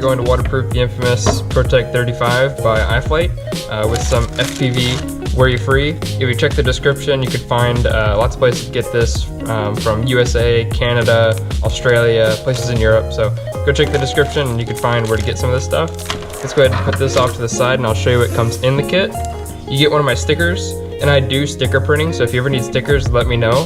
going to waterproof the infamous Protek 35 by Iflight with some FPV worry-free. If you check the description, you could find lots of places to get this from USA, Canada, Australia, places in Europe. So go check the description and you can find where to get some of this stuff. Let's go ahead and put this off to the side and I'll show you what comes in the kit. You get one of my stickers, and I do sticker printing, so if you ever need stickers, let me know.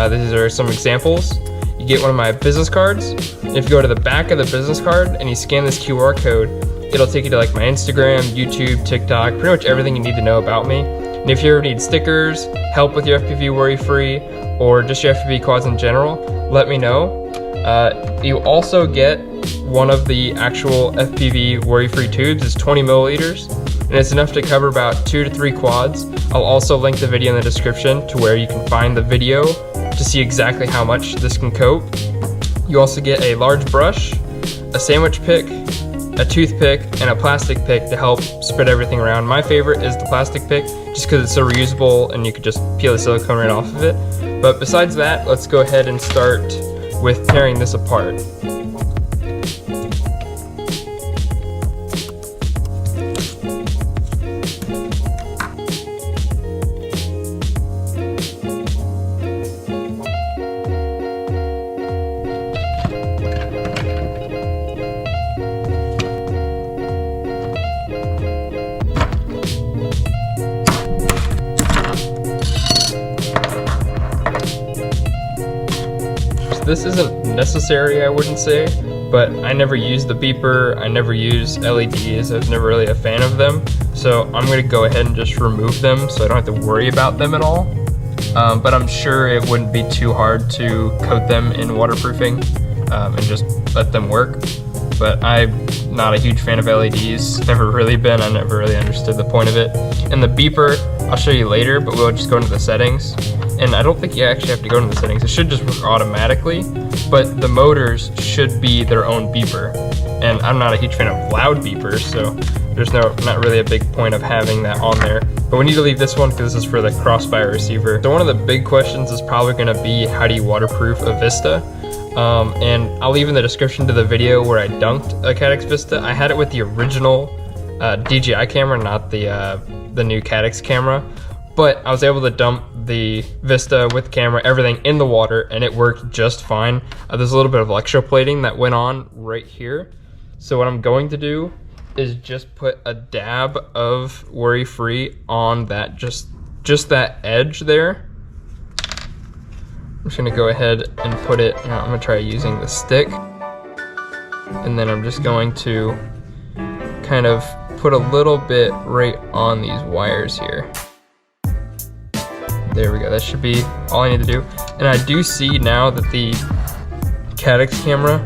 These are some examples. You get one of my business cards. If you go to the back of the business card and you scan this QR code, it'll take you to like my Instagram, YouTube, TikTok, pretty much everything you need to know about me. And if you ever need stickers, help with your FPV worry-free, or just your FPV quads in general, let me know. You also get one of the actual FPV worry-free tubes. It's 20 milliliters, and it's enough to cover about 2 to 3 quads. I'll also link the video in the description to where you can find the video to see exactly how much this can cope. You also get a large brush, a sandwich pick, a toothpick, and a plastic pick to help spread everything around. My favorite is the plastic pick, just because it's so reusable and you could just peel the silicone right off of it. But besides that, let's go ahead and start with tearing this apart. This isn't necessary, I wouldn't say, but I never use the beeper, I never use LEDs, I was never really a fan of them, so I'm going to go ahead and just remove them so I don't have to worry about them at all. But I'm sure it wouldn't be too hard to coat them in waterproofing and just let them work. But I'm not a huge fan of LEDs, never really been, I never really understood the point of it. And the beeper, I'll show you later, but we'll just go into the settings. And I don't think you actually have to go into the settings, it should just work automatically, but the motors should be their own beeper. And I'm not a huge fan of loud beepers, so there's not really a big point of having that on there. But we need to leave this one because this is for the crossfire receiver. So one of the big questions is probably gonna be, how do you waterproof a Vista? And I'll leave in the description to the video where I dunked a Caddx Vista. I had it with the original DJI camera, not the new Caddx camera, but I was able to dump the Vista with camera, everything in the water, and it worked just fine. There's a little bit of electroplating that went on right here. So what I'm going to do is just put a dab of worry-free on that, just that edge there. I'm just gonna go ahead and put it, I'm gonna try using the stick. And then I'm just going to kind of put a little bit right on these wires here. There we go, that should be all I need to do. And I do see now that the Caddx camera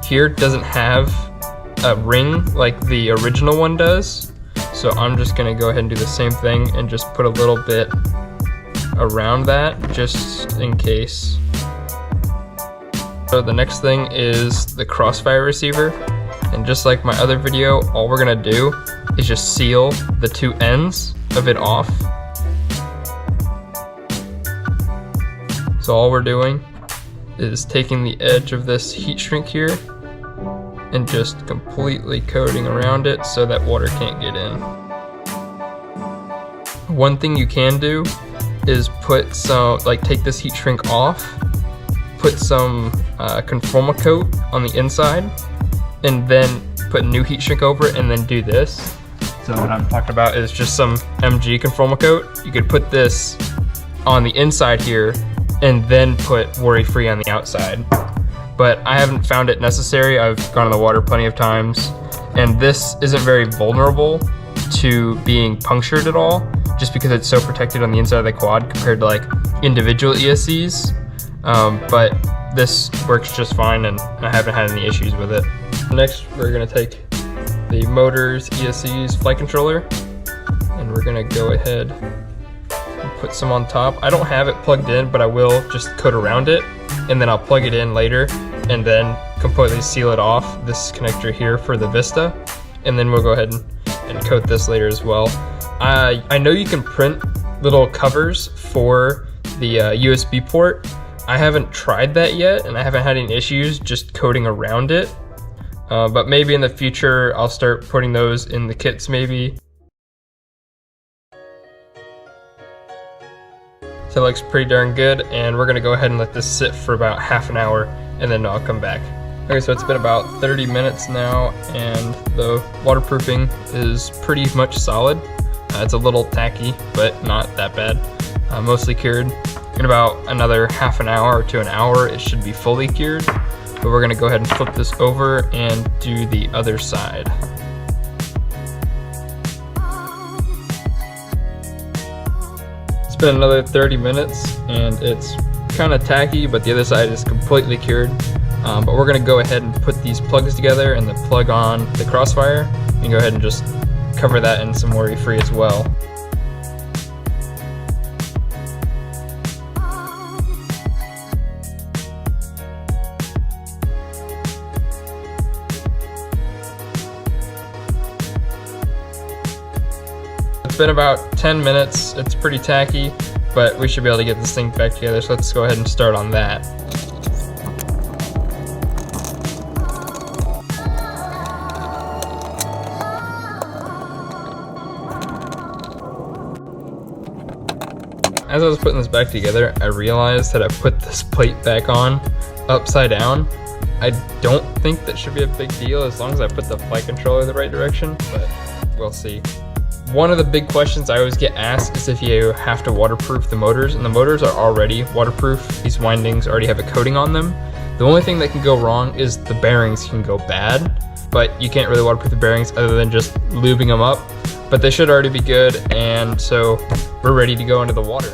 here doesn't have a ring like the original one does. So I'm just gonna go ahead and do the same thing and just put a little bit around that, just in case. So the next thing is the crossfire receiver. And just like my other video, all we're gonna do is just seal the 2 ends of it off. So all we're doing is taking the edge of this heat shrink here and just completely coating around it so that water can't get in. One thing you can do is put some, take this heat shrink off, put some conformal coat on the inside, and then put new heat shrink over it, and then do this. So what I'm talking about is just some MG conformal coat. You could put this on the inside here and then put worry-free on the outside. But I haven't found it necessary. I've gone in the water plenty of times, and this isn't very vulnerable to being punctured at all, just because it's so protected on the inside of the quad compared to like individual ESCs. But this works just fine, and I haven't had any issues with it. Next, we're gonna take the motors, ESCs, flight controller, and we're gonna go ahead and put some on top. I don't have it plugged in, but I will just coat around it, and then I'll plug it in later, and then completely seal it off, this connector here for the Vista, and then we'll go ahead and coat this later as well. I know you can print little covers for the USB port. I haven't tried that yet, and I haven't had any issues just coating around it. but maybe in the future I'll start putting those in the kits maybe. So it looks pretty darn good, and we're gonna go ahead and let this sit for about half an hour and then I'll come back. Okay, so it's been about 30 minutes now and the waterproofing is pretty much solid. It's a little tacky, but not that bad. Mostly cured. In about another half an hour to an hour, it should be fully cured. But we're gonna go ahead and flip this over and do the other side. It's been another 30 minutes and it's kind of tacky, but the other side is completely cured. But we're gonna go ahead and put these plugs together and then plug on the crossfire and go ahead and just cover that in some worry-free as well. It's been about 10 minutes. It's pretty tacky, but we should be able to get this thing back together. So let's go ahead and start on that. As I was putting this back together, I realized that I put this plate back on upside down. I don't think that should be a big deal as long as I put the flight controller the right direction, but we'll see. One of the big questions I always get asked is if you have to waterproof the motors, and the motors are already waterproof. These windings already have a coating on them. The only thing that can go wrong is the bearings can go bad, but you can't really waterproof the bearings other than just lubing them up. But they should already be good, and so we're ready to go into the water.